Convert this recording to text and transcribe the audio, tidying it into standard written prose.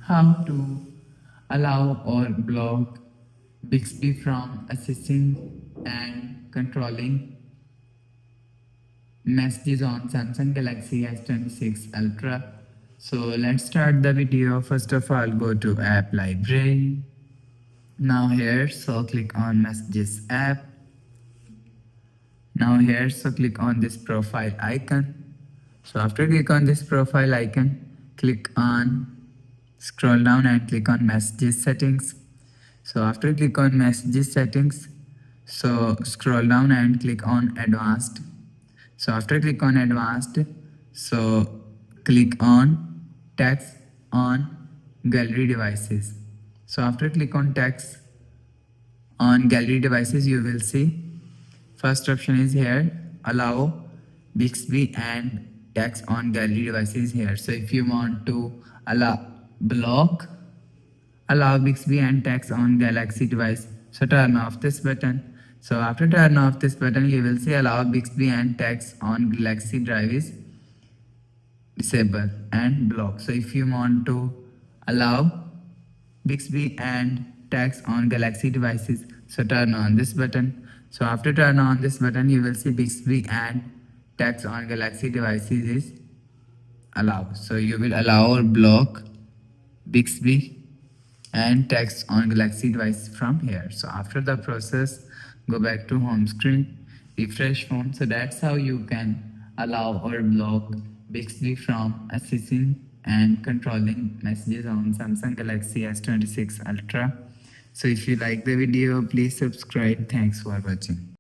how to allow or block Bixby from accessing and controlling messages on Samsung Galaxy S26 Ultra. So let's start the video. First of all, go to app library. Now here, so click on messages app. Now here, so click on this profile icon. So after click on this profile icon, click on scroll down and click on messages settings. So after click on messages settings, so scroll down and click on advanced. So after click on advanced, so click on text on gallery devices. So after click on text on gallery devices, you will see first option is here, allow Bixby and text on gallery devices here. So if you want to allow Bixby and text on Galaxy device, so turn off this button. So after turn off this button, you will see allow Bixby and text on Galaxy device disable and block. So if you want to allow Bixby and text on Galaxy devices, so turn on this button. So after turn on this button, you will see Bixby and text on Galaxy devices is allowed. So you will allow or block Bixby and text on Galaxy device from here. So after the process, go back to home screen, refresh phone. So that's how you can allow or block Bixby from accessing and controlling messages on Samsung Galaxy S26 Ultra. So if you like the video, please subscribe. Thanks for watching.